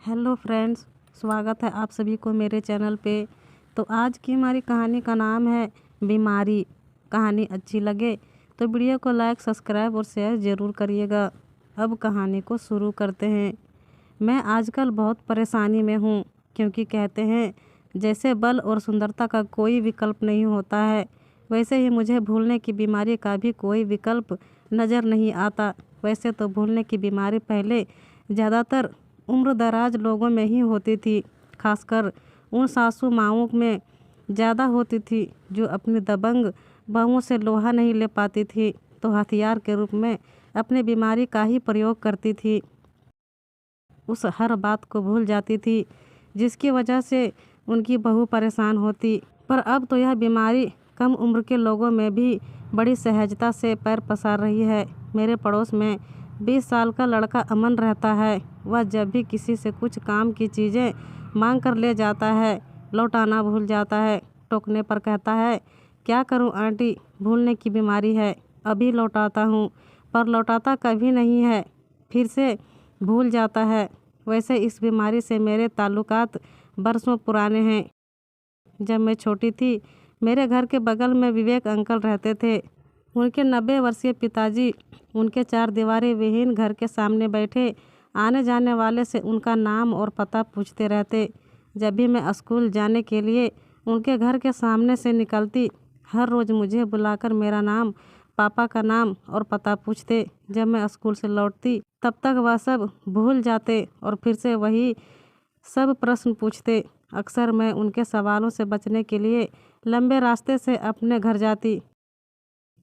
Hello friends, स्वागत है आप सभी को मेरे चैनल पे। तो आज की हमारी कहानी का नाम है बीमारी। कहानी अच्छी लगे तो वीडियो को लाइक, सब्सक्राइब और शेयर ज़रूर करिएगा। अब कहानी को शुरू करते हैं। मैं आजकल बहुत परेशानी में हूँ, क्योंकि कहते हैं जैसे बल और सुंदरता का कोई विकल्प नहीं होता है, वैसे ही मुझे भूलने की बीमारी का भी कोई विकल्प नज़र नहीं आता। वैसे तो भूलने की बीमारी पहले ज़्यादातर उम्रदराज लोगों में ही होती थी, खासकर उन सासू माँओं में ज़्यादा होती थी जो अपनी दबंग बाहों से लोहा नहीं ले पाती थी, तो हथियार के रूप में अपनी बीमारी का ही प्रयोग करती थी। उस हर बात को भूल जाती थी जिसकी वजह से उनकी बहू परेशान होती। पर अब तो यह बीमारी कम उम्र के लोगों में भी बड़ी सहजता से पैर पसार रही है। मेरे पड़ोस में 20 साल का लड़का अमन रहता है। वह जब भी किसी से कुछ काम की चीज़ें मांग कर ले जाता है, लौटाना भूल जाता है। टोकने पर कहता है, क्या करूं आंटी, भूलने की बीमारी है, अभी लौटाता हूं। पर लौटाता कभी नहीं है, फिर से भूल जाता है। वैसे इस बीमारी से मेरे ताल्लुकात बरसों पुराने हैं। जब मैं छोटी थी, मेरे घर के बगल में विवेक अंकल रहते थे। उनके 90 वर्षीय पिताजी उनके 4 दीवारी विहीन घर के सामने बैठे आने जाने वाले से उनका नाम और पता पूछते रहते। जब भी मैं स्कूल जाने के लिए उनके घर के सामने से निकलती, हर रोज़ मुझे बुलाकर मेरा नाम, पापा का नाम और पता पूछते। जब मैं स्कूल से लौटती तब तक वह सब भूल जाते और फिर से वही सब प्रश्न पूछते। अक्सर मैं उनके सवालों से बचने के लिए लंबे रास्ते से अपने घर जाती।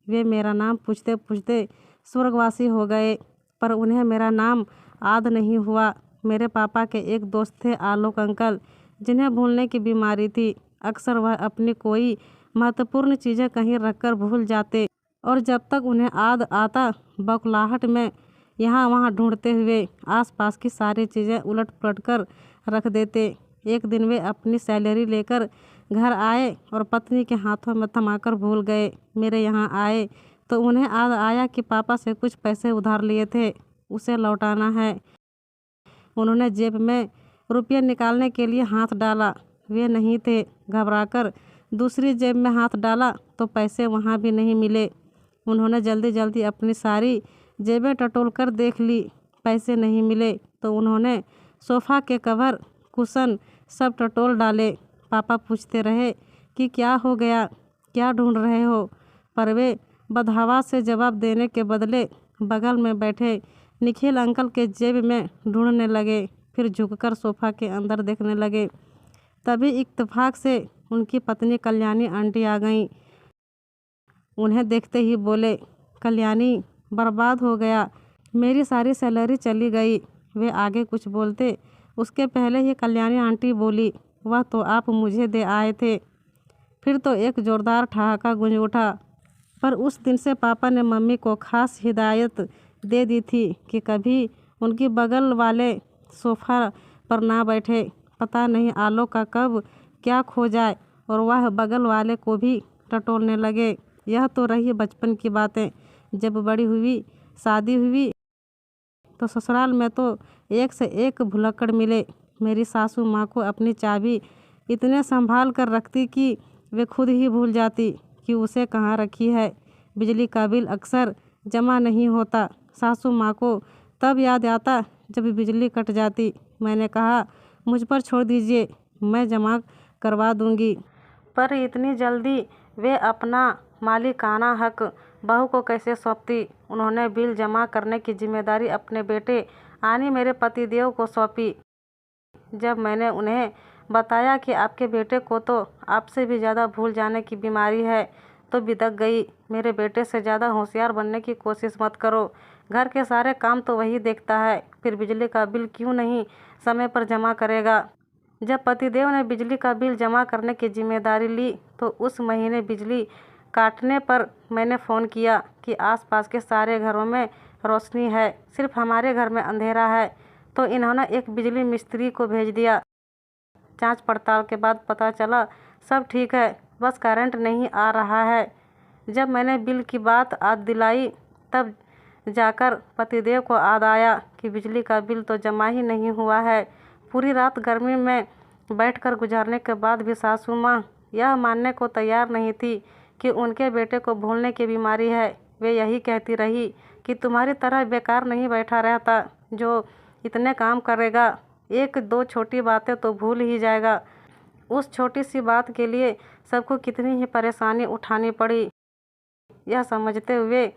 वे मेरा नाम पूछते पूछते स्वर्गवासी हो गए, पर उन्हें मेरा नाम याद नहीं हुआ। मेरे पापा के एक दोस्त थे आलोक अंकल, जिन्हें भूलने की बीमारी थी। अक्सर वह अपनी कोई महत्वपूर्ण चीज़ें कहीं रखकर भूल जाते और जब तक उन्हें याद आता बौखलाहट में यहाँ वहाँ ढूंढते हुए आसपास की सारी चीज़ें उलट पुलट कर रख देते। एक दिन वे अपनी सैलरी लेकर घर आए और पत्नी के हाथों में थमाकर भूल गए। मेरे यहाँ आए तो उन्हें याद आया कि पापा से कुछ पैसे उधार लिए थे, उसे लौटाना है। उन्होंने जेब में रुपये निकालने के लिए हाथ डाला, वे नहीं थे। घबराकर दूसरी जेब में हाथ डाला तो पैसे वहाँ भी नहीं मिले। उन्होंने जल्दी जल्दी अपनी सारी जेबें टटोल कर देख ली, पैसे नहीं मिले। तो उन्होंने सोफ़ा के कवर, कुशन सब टटोल डाले। पापा पूछते रहे कि क्या हो गया, क्या ढूंढ रहे हो, पर वे बदहवास से जवाब देने के बदले बगल में बैठे निखिल अंकल के जेब में ढूंढने लगे, फिर झुककर सोफ़ा के अंदर देखने लगे। तभी इत्तेफाक से उनकी पत्नी कल्याणी आंटी आ गईं। उन्हें देखते ही बोले, कल्याणी, बर्बाद हो गया, मेरी सारी सैलरी चली गई। वे आगे कुछ बोलते उसके पहले ही कल्याणी आंटी बोली, वह तो आप मुझे दे आए थे। फिर तो एक ज़ोरदार ठहाका गूंज उठा। पर उस दिन से पापा ने मम्मी को खास हिदायत दे दी थी कि कभी उनकी बगल वाले सोफ़ा पर ना बैठे। पता नहीं आलोक का कब क्या खो जाए और वह बगल वाले को भी टटोलने लगे। यह तो रही बचपन की बातें। जब बड़ी हुई, शादी हुई, तो ससुराल में तो एक से एक भुलक्कड़ मिले। मेरी सासू माँ को अपनी चाबी इतने संभाल कर रखती कि वे खुद ही भूल जाती कि उसे कहाँ रखी है। बिजली का बिल अक्सर जमा नहीं होता। सासू माँ को तब याद आता जब बिजली कट जाती। मैंने कहा, मुझ पर छोड़ दीजिए, मैं जमा करवा दूंगी। पर इतनी जल्दी वे अपना मालिकाना हक बहू को कैसे सौंपती। उन्होंने बिल जमा करने की जिम्मेदारी अपने बेटे यानी मेरे पतिदेव को सौंपी। जब मैंने उन्हें बताया कि आपके बेटे को तो आपसे भी ज़्यादा भूल जाने की बीमारी है, तो बिदक गई। मेरे बेटे से ज़्यादा होशियार बनने की कोशिश मत करो, घर के सारे काम तो वही देखता है, फिर बिजली का बिल क्यों नहीं समय पर जमा करेगा। जब पतिदेव ने बिजली का बिल जमा करने की जिम्मेदारी ली तो उस महीने बिजली काटने पर मैंने फ़ोन किया कि आसपास के सारे घरों में रोशनी है, सिर्फ हमारे घर में अंधेरा है। तो इन्होंने एक बिजली मिस्त्री को भेज दिया। जांच पड़ताल के बाद पता चला सब ठीक है, बस करंट नहीं आ रहा है। जब मैंने बिल की बात याद दिलाई तब जाकर पतिदेव को याद आया कि बिजली का बिल तो जमा ही नहीं हुआ है। पूरी रात गर्मी में बैठकर गुजारने के बाद भी सासू माँ यह मानने को तैयार नहीं थी कि उनके बेटे को भूलने की बीमारी है। वे यही कहती रही कि तुम्हारी तरह बेकार नहीं बैठा रहता जो इतने काम करेगा, एक दो छोटी बातें तो भूल ही जाएगा। उस छोटी सी बात के लिए सबको कितनी ही परेशानी उठानी पड़ी, यह समझते हुए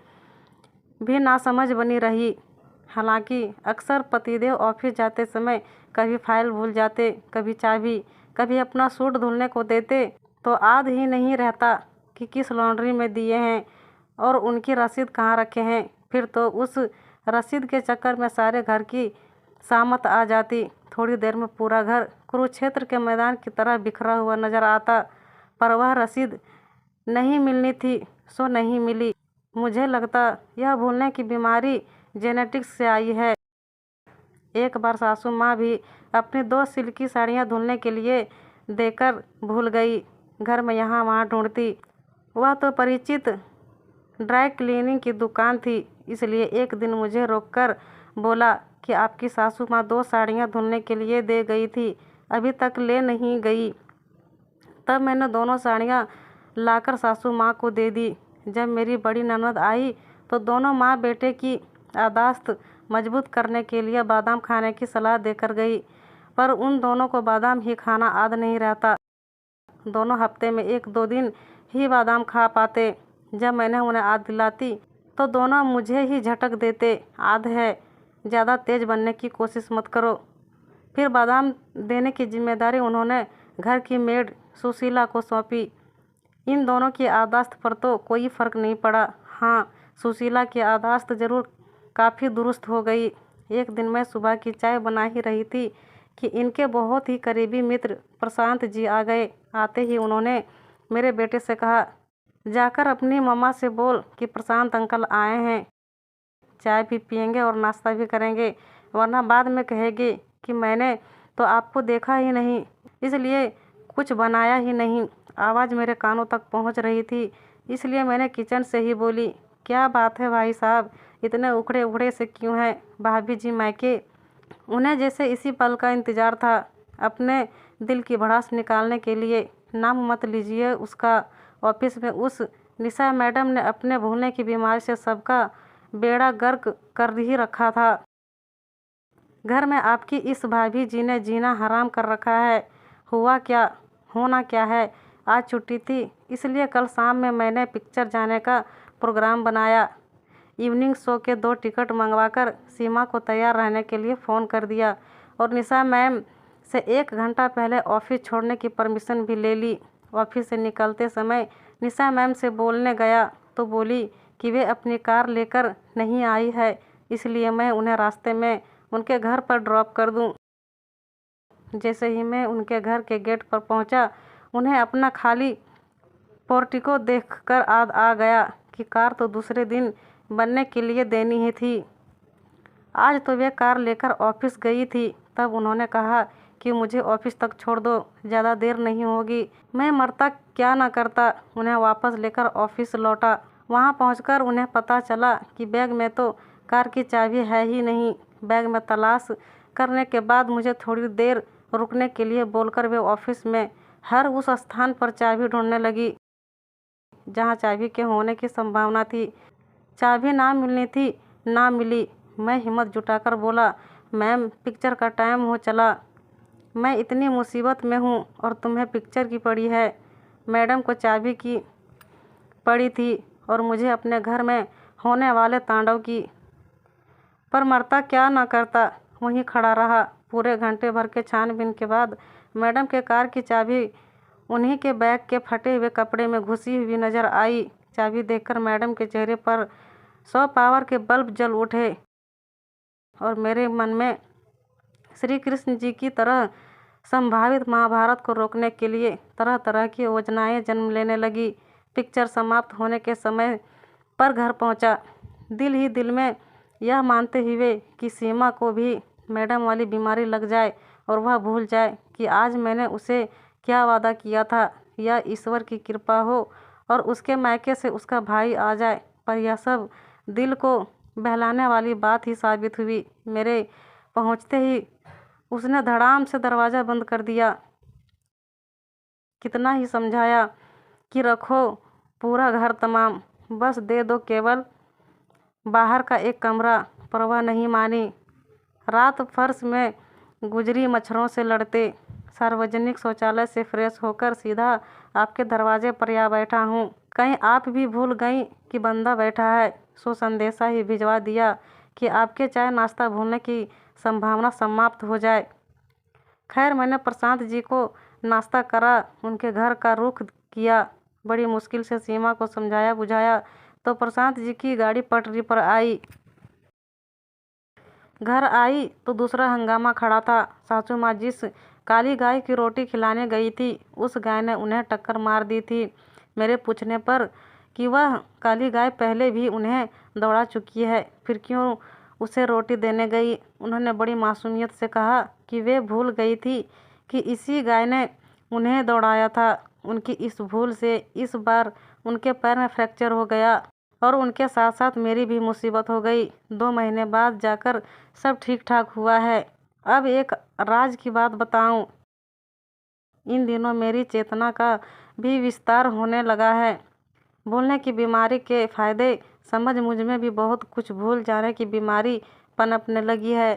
भी नासमझ बनी रही। हालांकि अक्सर पतिदेव ऑफिस जाते समय कभी फाइल भूल जाते, कभी चाबी, कभी अपना सूट धुलने को देते तो याद ही नहीं रहता कि किस लॉन्ड्री में दिए हैं और उनकी रसीद कहाँ रखे हैं। फिर तो उस रसीद के चक्कर में सारे घर की सामत आ जाती। थोड़ी देर में पूरा घर कुरुक्षेत्र के मैदान की तरह बिखरा हुआ नजर आता, पर वह रसीद नहीं मिलनी थी सो नहीं मिली। मुझे लगता यह भूलने की बीमारी जेनेटिक्स से आई है। एक बार सासू माँ भी अपनी 2 सिल्की साड़ियाँ धुलने के लिए देकर भूल गई। घर में यहाँ वहाँ ढूंढती, वह तो परिचित ड्राई क्लीनिंग की दुकान थी, इसलिए एक दिन मुझे रोककर बोला कि आपकी सासू माँ 2 साड़ियाँ धुलने के लिए दे गई थी, अभी तक ले नहीं गई। तब मैंने दोनों साड़ियाँ लाकर सासू माँ को दे दी। जब मेरी बड़ी ननद आई तो दोनों माँ बेटे की याददाश्त मजबूत करने के लिए बादाम खाने की सलाह देकर गई, पर उन दोनों को बादाम ही खाना याद नहीं रहता। दोनों हफ्ते में 1-2 दिन ही बादाम खा पाते। जब मैंने उन्हें याद दिलाती तो दोनों मुझे ही झटक देते, याद है, ज़्यादा तेज़ बनने की कोशिश मत करो। फिर बादाम देने की जिम्मेदारी उन्होंने घर की मेड सुशीला को सौंपी। इन दोनों की याददाश्त पर तो कोई फ़र्क नहीं पड़ा। हाँ, सुशीला की याददाश्त ज़रूर काफ़ी दुरुस्त हो गई। एक दिन मैं सुबह की चाय बना ही रही थी कि इनके बहुत ही करीबी मित्र प्रशांत जी आ गए। आते ही उन्होंने मेरे बेटे से कहा, जाकर अपनी मम्मा से बोल कि प्रशांत अंकल आए हैं, चाय भी पियेंगे और नाश्ता भी करेंगे, वरना बाद में कहेगी कि मैंने तो आपको देखा ही नहीं, इसलिए कुछ बनाया ही नहीं। आवाज़ मेरे कानों तक पहुंच रही थी, इसलिए मैंने किचन से ही बोली, क्या बात है भाई साहब, इतने उखड़े उखड़े से क्यों हैं? भाभी जी मायके? उन्हें जैसे इसी पल का इंतज़ार था। अपने दिल की भड़ास निकालने के लिए नाम मत लीजिए उसका। ऑफिस में उस निशा मैडम ने अपने भूलने की बीमारी से सबका बेड़ा गर्क कर ही रखा था। घर में आपकी इस भाभी जी ने जीना हराम कर रखा है। हुआ क्या, होना क्या है, आज छुट्टी थी, इसलिए कल शाम में मैंने पिक्चर जाने का प्रोग्राम बनाया। इवनिंग शो के 2 टिकट मंगवाकर सीमा को तैयार रहने के लिए फ़ोन कर दिया और निशा मैम से 1 घंटा पहले ऑफिस छोड़ने की परमिशन भी ले ली। ऑफिस से निकलते समय निशा मैम से बोलने गया तो बोली कि वे अपनी कार लेकर नहीं आई है, इसलिए मैं उन्हें रास्ते में उनके घर पर ड्रॉप कर दूं। जैसे ही मैं उनके घर के गेट पर पहुंचा, उन्हें अपना खाली पोर्टिको देखकर याद आ गया कि कार तो दूसरे दिन बनने के लिए देनी ही थी। आज तो वे कार लेकर ऑफिस गई थी। तब उन्होंने कहा कि मुझे ऑफिस तक छोड़ दो, ज़्यादा देर नहीं होगी। मैं मरता क्या ना करता, उन्हें वापस लेकर ऑफिस लौटा। वहां पहुंचकर उन्हें पता चला कि बैग में तो कार की चाबी है ही नहीं। बैग में तलाश करने के बाद मुझे थोड़ी देर रुकने के लिए बोलकर वे ऑफिस में हर उस स्थान पर चाबी ढूंढने लगी जहां चाबी के होने की संभावना थी। चाबी ना मिलनी थी, ना मिली। मैं हिम्मत जुटाकर बोला, मैम पिक्चर का टाइम हो चला, मैं इतनी मुसीबत में हूँ और तुम्हें पिक्चर की पड़ी है। मैडम को चाबी की पड़ी थी और मुझे अपने घर में होने वाले तांडव की। पर मरता क्या ना करता, वहीं खड़ा रहा। पूरे घंटे भर के छानबीन के बाद मैडम के कार की चाबी उन्हीं के बैग के फटे हुए कपड़े में घुसी हुई नजर आई। चाबी देखकर मैडम के चेहरे पर 100 पावर के बल्ब जल उठे और मेरे मन में श्री कृष्ण जी की तरह संभावित महाभारत को रोकने के लिए तरह तरह की योजनाएं जन्म लेने लगी। पिक्चर समाप्त होने के समय पर घर पहुंचा, दिल ही दिल में यह मानते हुए कि सीमा को भी मैडम वाली बीमारी लग जाए और वह भूल जाए कि आज मैंने उसे क्या वादा किया था, या ईश्वर की कृपा हो और उसके मायके से उसका भाई आ जाए। पर यह सब दिल को बहलाने वाली बात ही साबित हुई। मेरे पहुंचते ही उसने धड़ाम से दरवाज़ा बंद कर दिया। कितना ही समझाया कि रखो पूरा घर तमाम, बस दे दो केवल बाहर का एक कमरा। परवाह नहीं मानी। रात फर्श में गुजरी मच्छरों से लड़ते। सार्वजनिक शौचालय से फ्रेश होकर सीधा आपके दरवाजे पर आ बैठा हूँ। कहीं आप भी भूल गई कि बंदा बैठा है, सो संदेशा ही भिजवा दिया कि आपके चाय नाश्ता भूलने की संभावना समाप्त हो जाए। खैर, मैंने प्रशांत जी को नाश्ता करा, उनके घर का रुख किया। बड़ी मुश्किल से सीमा को समझाया बुझाया तो प्रशांत जी की गाड़ी पटरी पर आई। घर आई तो दूसरा हंगामा खड़ा था। सासू माँ जिस काली गाय की रोटी खिलाने गई थी, उस गाय ने उन्हें टक्कर मार दी थी। मेरे पूछने पर कि वह काली गाय पहले भी उन्हें दौड़ा चुकी है, फिर क्यों उसे रोटी देने गई, उन्होंने बड़ी मासूमियत से कहा कि वे भूल गई थी कि इसी गाय ने उन्हें दौड़ाया था। उनकी इस भूल से इस बार उनके पैर में फ्रैक्चर हो गया और उनके साथ साथ मेरी भी मुसीबत हो गई। 2 महीने बाद जाकर सब ठीक ठाक हुआ है। अब एक राज की बात बताऊं, इन दिनों मेरी चेतना का भी विस्तार होने लगा है। भूलने की बीमारी के फायदे समझ मुझ में भी बहुत कुछ भूल जाने की बीमारी पनपने लगी है।